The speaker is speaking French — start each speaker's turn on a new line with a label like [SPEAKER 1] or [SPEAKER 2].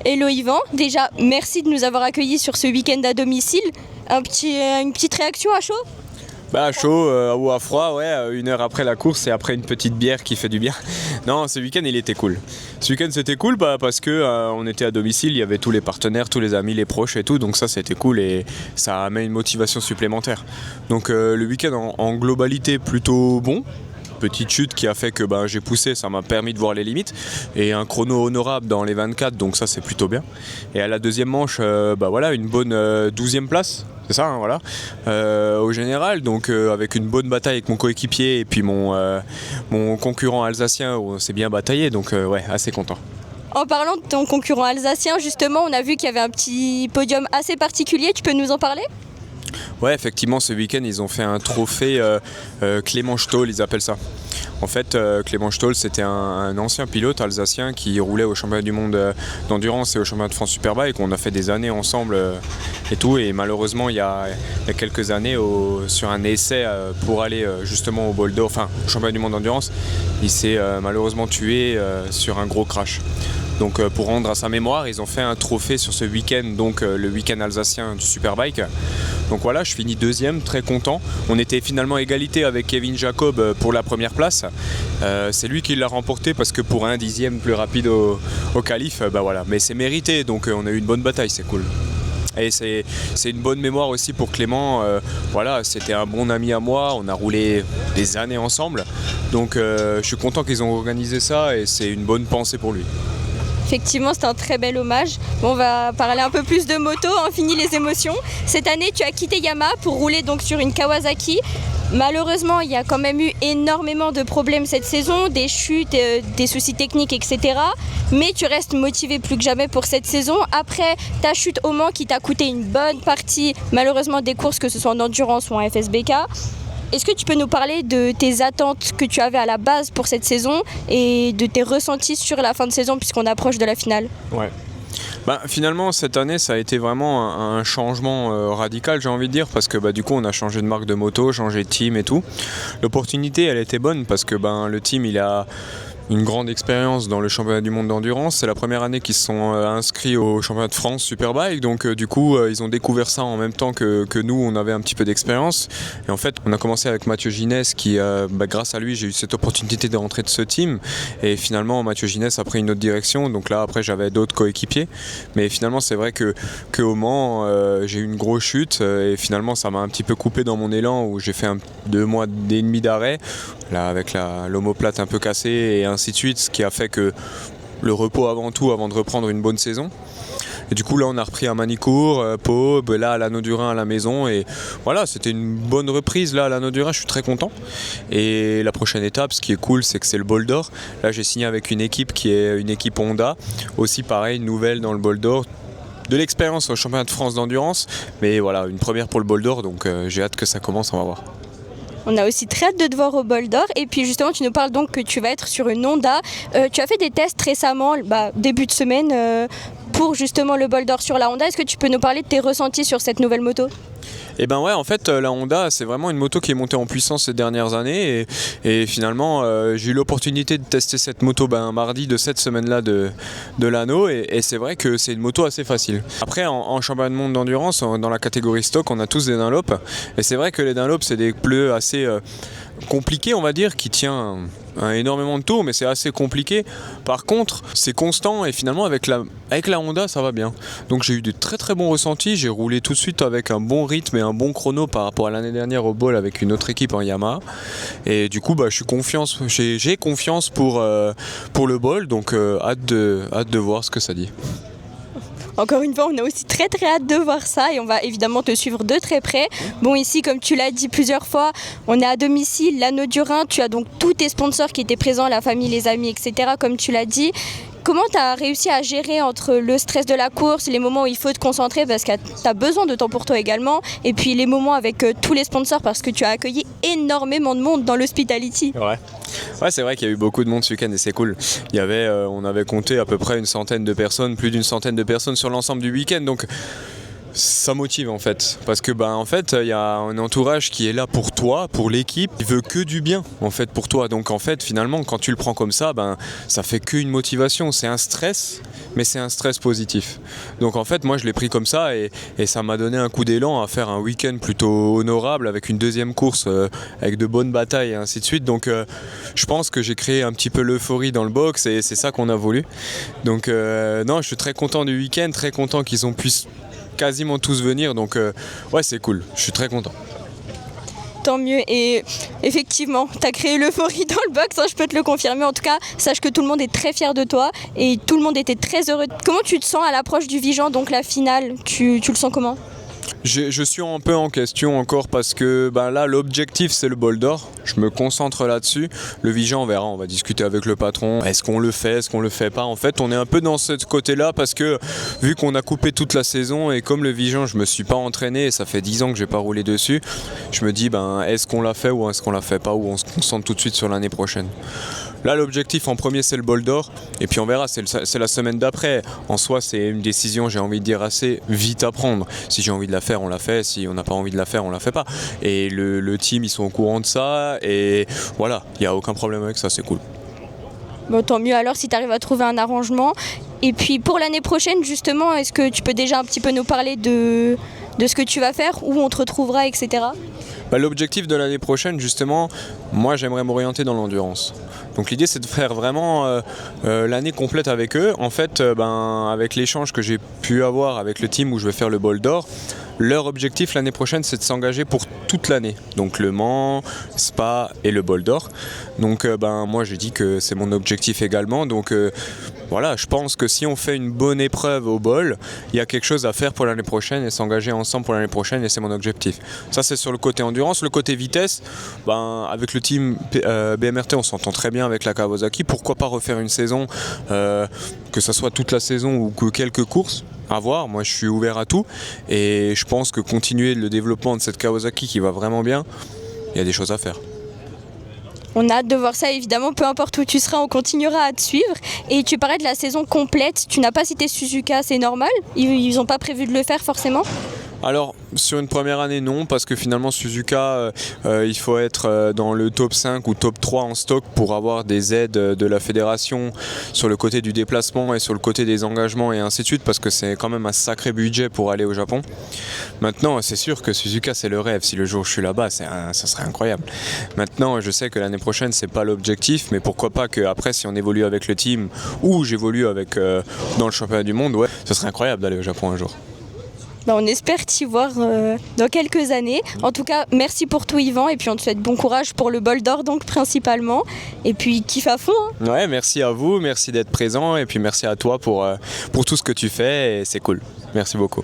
[SPEAKER 1] Hello Yvan, déjà merci de nous avoir accueillis sur ce week-end à domicile. Une petite réaction à chaud?
[SPEAKER 2] Bah à chaud ou à froid, ouais, 1 heure après la course et après une petite bière qui fait du bien. Non, ce week-end il était cool. Ce week-end c'était cool parce que on était à domicile, il y avait tous les partenaires, tous les amis, les proches et tout, donc ça c'était cool et ça met une motivation supplémentaire. Donc le week-end en globalité plutôt bon. Petite chute qui a fait que j'ai poussé, ça m'a permis de voir les limites et un chrono honorable dans les 24, donc ça c'est plutôt bien. Et à la deuxième manche, voilà, une bonne 12e place, c'est ça, hein, voilà, au général, donc avec une bonne bataille avec mon coéquipier et puis mon concurrent alsacien où on s'est bien bataillé, donc ouais, assez content.
[SPEAKER 1] En parlant de ton concurrent alsacien, justement, on a vu qu'il y avait un petit podium assez particulier, tu peux nous en parler ?
[SPEAKER 2] Ouais, effectivement, ce week-end, ils ont fait un trophée Clément Stoll, ils appellent ça. En fait, Clément Stoll, c'était un ancien pilote alsacien qui roulait au championnat du monde d'endurance et au championnat de France Superbike. On a fait des années ensemble et tout. Et malheureusement, il y a quelques années, sur un essai pour aller justement au bol d'or, enfin au championnat du monde d'endurance, il s'est malheureusement tué sur un gros crash. Donc pour rendre à sa mémoire, ils ont fait un trophée sur ce week-end, donc le week-end alsacien du Superbike. Donc voilà, je finis 2e, très content. On était finalement égalité avec Kevin Jacob pour la première place. C'est lui qui l'a remporté parce que pour un 10e plus rapide au qualif, voilà. Mais c'est mérité, donc on a eu une bonne bataille, c'est cool. Et c'est une bonne mémoire aussi pour Clément. Voilà, c'était un bon ami à moi, on a roulé des années ensemble. Donc je suis content qu'ils ont organisé ça et c'est une bonne pensée pour lui.
[SPEAKER 1] Effectivement, c'est un très bel hommage. Bon, on va parler un peu plus de moto, on finit les émotions. Cette année, tu as quitté Yamaha pour rouler donc sur une Kawasaki. Malheureusement, il y a quand même eu énormément de problèmes cette saison, des chutes, des soucis techniques, etc. Mais tu restes motivé plus que jamais pour cette saison. Après ta chute au Mans qui t'a coûté une bonne partie, malheureusement, des courses, que ce soit en endurance ou en FSBK. Est-ce que tu peux nous parler de tes attentes que tu avais à la base pour cette saison et de tes ressentis sur la fin de saison puisqu'on approche de la finale ?
[SPEAKER 2] Ouais. Finalement, cette année, ça a été vraiment un changement radical, j'ai envie de dire, parce que du coup, on a changé de marque de moto, changé de team et tout. L'opportunité, elle était bonne parce que le team, il a une grande expérience dans le championnat du monde d'endurance. C'est la première année qu'ils se sont inscrits au championnat de France Superbike, donc du coup ils ont découvert ça en même temps que nous, on avait un petit peu d'expérience. Et en fait, on a commencé avec Mathieu Ginès qui, grâce à lui, j'ai eu cette opportunité de rentrer de ce team. Et finalement, Mathieu Ginès a pris une autre direction, donc là après j'avais d'autres coéquipiers. Mais finalement, c'est vrai qu'au Mans, j'ai eu une grosse chute et finalement ça m'a un petit peu coupé dans mon élan où j'ai fait 2 mois et demi d'arrêt. Là, avec l'omoplate un peu cassée et ainsi de suite, ce qui a fait que le repos avant tout, avant de reprendre une bonne saison. Et du coup là on a repris à Manicourt, Pau, là à l'Anneau du Rhin à la maison et voilà, c'était une bonne reprise là à l'Anneau du Rhin, je suis très content. Et la prochaine étape, ce qui est cool, c'est que c'est le bol d'or. Là j'ai signé avec une équipe qui est une équipe Honda, aussi pareil, nouvelle dans le bol d'or. De l'expérience au championnat de France d'endurance, mais voilà, une première pour le bol d'or, donc j'ai hâte que ça commence, on va voir.
[SPEAKER 1] On a aussi très hâte de te voir au bol d'or. Et puis justement, tu nous parles donc que tu vas être sur une Honda. Tu as fait des tests récemment, début de semaine, pour justement le bol d'or sur la Honda. Est-ce que tu peux nous parler de tes ressentis sur cette nouvelle moto ?
[SPEAKER 2] Et ouais, en fait la Honda, c'est vraiment une moto qui est montée en puissance ces dernières années et finalement j'ai eu l'opportunité de tester cette moto mardi de cette semaine-là de l'anneau et c'est vrai que c'est une moto assez facile. Après en championnat du monde d'endurance, dans la catégorie stock, on a tous des Dunlop et c'est vrai que les Dunlop c'est des pneus assez compliqués, on va dire, qui tient énormément de tours, mais c'est assez compliqué. Par contre, c'est constant et finalement avec la Honda, ça va bien. Donc j'ai eu de très très bons ressentis. J'ai roulé tout de suite avec un bon rythme et un bon chrono par rapport à l'année dernière au bol avec une autre équipe en Yamaha. Et du coup, j'ai confiance pour le bol. Donc hâte de voir ce que ça dit.
[SPEAKER 1] Encore une fois, on a aussi très très hâte de voir ça et on va évidemment te suivre de très près. Bon, ici, comme tu l'as dit plusieurs fois, on est à domicile, l'Anneau du Rhin. Tu as donc tous tes sponsors qui étaient présents, la famille, les amis, etc. comme tu l'as dit. Comment tu as réussi à gérer entre le stress de la course, les moments où il faut te concentrer parce que tu as besoin de temps pour toi également, et puis les moments avec tous les sponsors parce que tu as accueilli énormément de monde dans l'hospitality.
[SPEAKER 2] Ouais, c'est vrai qu'il y a eu beaucoup de monde ce week-end et c'est cool. On avait compté à peu près une centaine de personnes, plus d'une centaine de personnes sur l'ensemble du week-end. Donc Ça motive en fait, parce que en fait il y a un entourage qui est là pour toi, pour l'équipe, il veut que du bien en fait pour toi. Donc en fait finalement quand tu le prends comme ça, ça fait qu'une motivation. C'est un stress, mais c'est un stress positif. Donc en fait moi je l'ai pris comme ça et ça m'a donné un coup d'élan à faire un week-end plutôt honorable avec une deuxième course avec de bonnes batailles et ainsi de suite. Donc je pense que j'ai créé un petit peu l'euphorie dans le box et c'est ça qu'on a voulu. Donc non, je suis très content du week-end, très content qu'ils ont pu quasiment tous venir, donc ouais c'est cool, je suis très content.
[SPEAKER 1] Tant mieux, et effectivement, tu as créé l'euphorie dans le box, je peux te le confirmer. En tout cas, sache que tout le monde est très fier de toi et tout le monde était très heureux. Comment tu te sens à l'approche du Vigeant, donc la finale, tu le sens comment ?
[SPEAKER 2] Je suis un peu en question encore parce que là l'objectif c'est le bol d'or, je me concentre là-dessus. Le Vigeant on verra, on va discuter avec le patron, est-ce qu'on le fait, est-ce qu'on le fait pas. En fait on est un peu dans ce côté-là parce que vu qu'on a coupé toute la saison et comme le Vigeant je me suis pas entraîné et ça fait 10 ans que j'ai pas roulé dessus, je me dis est-ce qu'on l'a fait ou est-ce qu'on l'a fait pas, ou on se concentre tout de suite sur l'année prochaine. Là l'objectif en premier c'est le bol d'or et puis on verra, c'est la semaine d'après. En soi c'est une décision, j'ai envie de dire, assez vite à prendre. Si j'ai envie de la faire on la fait, si on n'a pas envie de la faire on la fait pas. Et le team ils sont au courant de ça et voilà, il n'y a aucun problème avec ça, c'est cool.
[SPEAKER 1] Bon, tant mieux alors si tu arrives à trouver un arrangement. Et puis pour l'année prochaine justement, est-ce que tu peux déjà un petit peu nous parler de ce que tu vas faire, où on te retrouvera, etc.
[SPEAKER 2] L'objectif de l'année prochaine, justement, moi j'aimerais m'orienter dans l'endurance. Donc l'idée c'est de faire vraiment l'année complète avec eux. En fait, avec l'échange que j'ai pu avoir avec le team où je vais faire le bol d'or, leur objectif l'année prochaine c'est de s'engager pour toute l'année. Donc Le Mans, Spa et le bol d'or. Donc moi j'ai dit que c'est mon objectif également. Donc voilà, je pense que si on fait une bonne épreuve au bol, il y a quelque chose à faire pour l'année prochaine et s'engager ensemble pour l'année prochaine et c'est mon objectif. Ça c'est sur le côté endurance. Le côté vitesse, avec le team BMRT on s'entend très bien avec la Kawasaki. Pourquoi pas refaire une saison, que ce soit toute la saison ou que quelques courses, à voir. Moi je suis ouvert à tout et je pense que continuer le développement de cette Kawasaki qui va vraiment bien, il y a des choses à faire.
[SPEAKER 1] On a hâte de voir ça évidemment, peu importe où tu seras, on continuera à te suivre. Et tu parlais de la saison complète, tu n'as pas cité Suzuka, c'est normal ? Ils n'ont pas prévu de le faire forcément ?
[SPEAKER 2] Alors, sur une première année, non, parce que finalement, Suzuka, il faut être dans le top 5 ou top 3 en stock pour avoir des aides de la fédération sur le côté du déplacement et sur le côté des engagements et ainsi de suite, parce que c'est quand même un sacré budget pour aller au Japon. Maintenant, c'est sûr que Suzuka, c'est le rêve. Si le jour où je suis là-bas, ça serait incroyable. Maintenant, je sais que l'année prochaine, c'est pas l'objectif, mais pourquoi pas qu'après, si on évolue avec le team ou j'évolue avec dans le championnat du monde, ouais, ce serait incroyable d'aller au Japon un jour.
[SPEAKER 1] On espère t'y voir dans quelques années. En tout cas, merci pour tout Yvan et puis on te souhaite bon courage pour le bol d'or donc principalement. Et puis kiffe à fond.
[SPEAKER 2] Ouais, merci à vous, merci d'être présent et puis merci à toi pour tout ce que tu fais et c'est cool. Merci beaucoup.